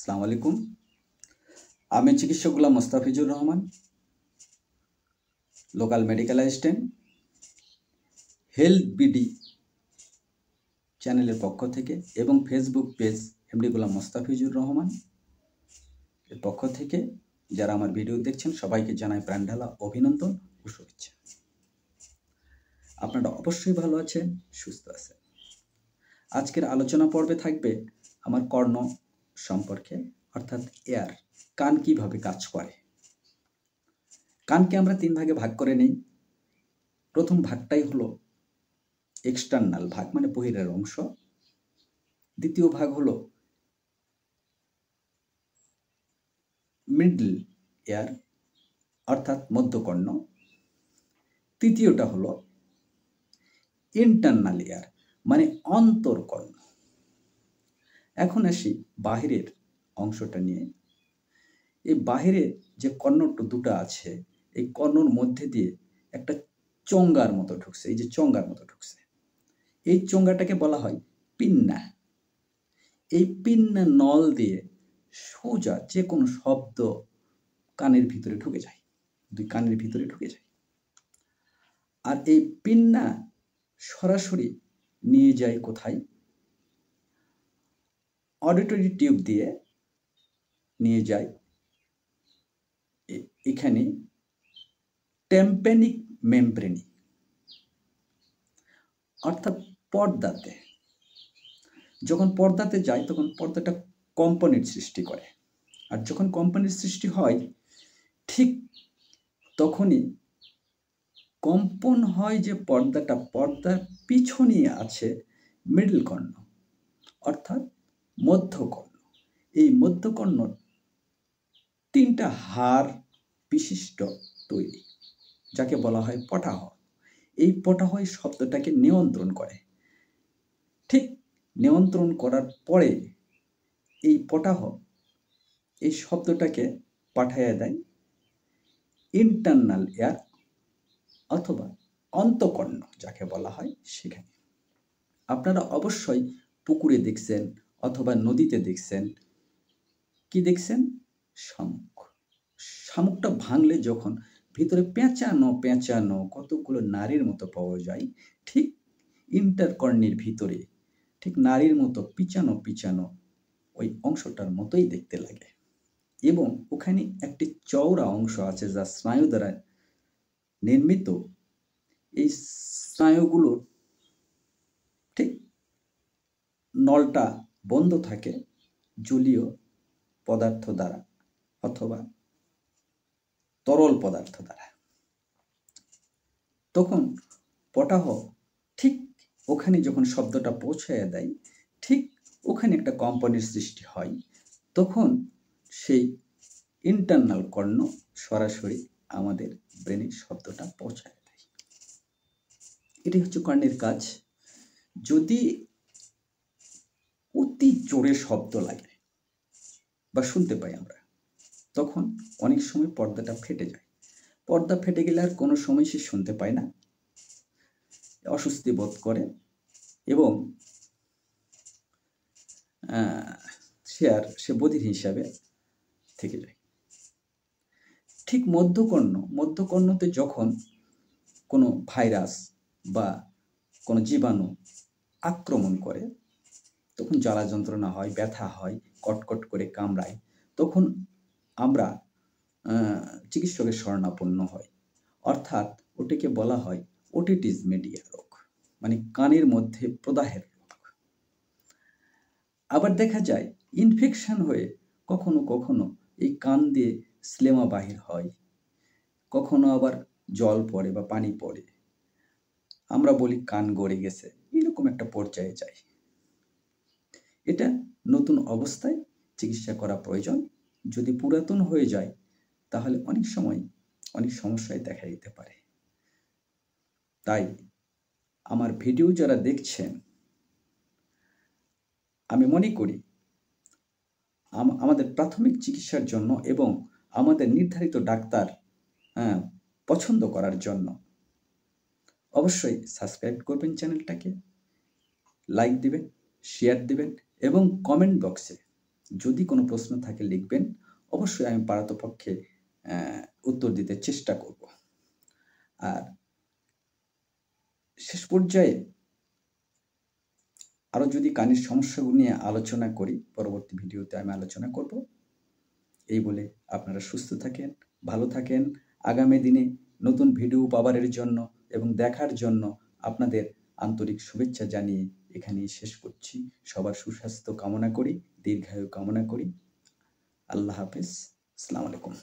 আসসালামু আলাইকুম। আমি চিকিৎসক Golam Mostafizur Rahman, local medical assistant, health BD চ্যানেলের পক্ষ থেকে এবং Facebook page MD Golam Mostafizur Rahman এর পক্ষ থেকে যারা আমার ভিডিও দেখছেন সবাইকে জানাই প্রাণঢালা অভিনন্দন ও শুভেচ্ছা। আপনারা অবশ্যই ভালো আছেন, সুস্থ আছেন। আজকের আলোচনা পর্বে থাকবে আমার কর্ণ সম্পর্কে, অর্থাৎ এয়ার, কান কিভাবে কাজ করে। কানকে আমরা 3 ভাগে ভাগ করে নিই। প্রথম ভাগটাই হলো এক্সটার্নাল ভাগ, মানে বহিরের অংশ। দ্বিতীয় ভাগ হলো মিডল এয়ার, অর্থাৎ মধ্যকর্ণ। তৃতীয়টা হলো ইন্টারনাল এয়ার, মানে অন্তর্কর্ণ। এখন আসি বাহিরের অংশটা নিয়ে। এই বাহিরে যে কর্ণ দুটো আছে, এই কর্ণর মধ্যে দিয়ে একটা চোঙ্গার মতো ঢুকছে, এই যে চোঙ্গার মতো ঢুকছে, এই চোঙ্গাটাকে বলা হয় পিন্না। এই পিন্না নল দিয়ে সোজা যে কোনো শব্দ কানের ভিতরে ঢুকে যায়, দুই কানের ভিতরে ঢুকে যায়। আর এই পিন্না সরাসরি নিয়ে যায় কোথায়? অডিটরি টিউব দিয়ে নিয়ে যায় এখানে টেম্পেনিক মেমব্রেনি, অর্থাৎ পর্দাতে। যখন পর্দাতে যায় তখন পর্দাটা কম্পনের সৃষ্টি করে, আর যখন কম্পনের সৃষ্টি হয় ঠিক তখনই কম্পন হয় যে পর্দার পিছনে আছে মিডল কর্ণ, অর্থাৎ মধ্যকর্ণ। এই মধ্যকর্ণ 3টা হাড় বিশিষ্ট তৈরি, যাকে বলা হয় পটাহ। এই পটাহ শব্দটাকে নিয়ন্ত্রণ করে। ঠিক নিয়ন্ত্রণ করার পরে এই পটাহ এই শব্দটাকে পাঠাইয়া দেয় ইন্টারনাল এয়ার অথবা অন্তঃকর্ণ, যাকে বলা হয় সেখানে। আপনারা অবশ্যই পুকুরে দেখছেন অথবা নদীতে দেখছেন, কি দেখছেন? শামুক। শামুকটা ভাঙলে যখন ভিতরে পেঁচানো পেঁচানো কতগুলো নারীর মতো পাওয়া যায়, ঠিক ইন্টারকর্ণের ভিতরে ঠিক নারীর মতো পিচানো পিচানো ওই অংশটার মতোই দেখতে লাগে। এবং ওখানে একটি চওড়া অংশ আছে যা স্নায়ু দ্বারা নির্মিত। এই স্নায়ুগুলোর ঠিক নলটা বন্ধ থাকে জলীয় পদার্থ দ্বারা অথবা তরল পদার্থ দ্বারা। তখন পটাহ ঠিক ওখানে যখন শব্দটা পৌঁছায় দেয়, ঠিক ওখানে একটা কম্পনের সৃষ্টি হয়। তখন সেই ইন্টারনাল কর্ণ সরাসরি আমাদের ব্রেনে শব্দটা পৌঁছায় দেয়। এটাই হচ্ছে কর্ণের কাজ। যদি অতি জোরে শব্দ লাগে বা শুনতে পাই আমরা, তখন অনেক সময় পর্দাটা ফেটে যায়। পর্দা ফেটে গেলে আর কোনো সময় সে শুনতে পায় না, অস্বস্তি বোধ করে এবং সে বধির হিসাবে থেকে যায়। ঠিক মধ্যকর্ণতে যখন কোনো ভাইরাস বা কোনো জীবাণু আক্রমণ করে, তখন জ্বালা যন্ত্রণা হয়, ব্যথা হয়, কটকট করে কামড়ায়। তখন আমরা চিকিৎসকের শরণাপন্ন হয়, অর্থাৎ ওটাকে বলা হয় ওটিটিস মিডিয়া রোগ, মানে কানের মধ্যে প্রদাহের রোগ। আবার দেখা যায় ইনফেকশন হয়ে কখনো কখনো এই কান দিয়ে স্লেমা বাহির হয়, কখনো আবার জল পড়ে বা পানি পড়ে, আমরা বলি কান গড়ে গেছে, এরকম একটা পর্যায়ে যায়। এটা নতুন অবস্থায় চিকিৎসা করা প্রয়োজন। যদি পুরাতন হয়ে যায় তাহলে অনেক সময় অনেক সমস্যায় দেখা দিতে পারে। তাই আমার ভিডিও যারা দেখছেন, আমি মনে করি আমাদের প্রাথমিক চিকিৎসার জন্য এবং আমাদের নির্ধারিত ডাক্তার পছন্দ করার জন্য অবশ্যই সাবস্ক্রাইব করবেন চ্যানেলটাকে, লাইক দিবেন, শেয়ার দিবেন এবং কমেন্ট বক্সে যদি কোনো প্রশ্ন থাকে লিখবেন, অবশ্যই আমি পারতপক্ষে উত্তর দিতে চেষ্টা করব। আর শেষ পর্যায়ে আরও যদি কানের সমস্যাগুলো নিয়ে আলোচনা করি, পরবর্তী ভিডিওতে আমি আলোচনা করব। এই বলে আপনারা সুস্থ থাকেন, ভালো থাকেন। আগামী দিনে নতুন ভিডিও পাওয়ার জন্য এবং দেখার জন্য আপনাদের আন্তরিক শুভেচ্ছা জানিয়ে এখানেই শেষ করছি। সবার সুস্বাস্থ্য কামনা করি, দীর্ঘায়ু কামনা করি। আল্লাহ হাফেজ। আসসালামু আলাইকুম।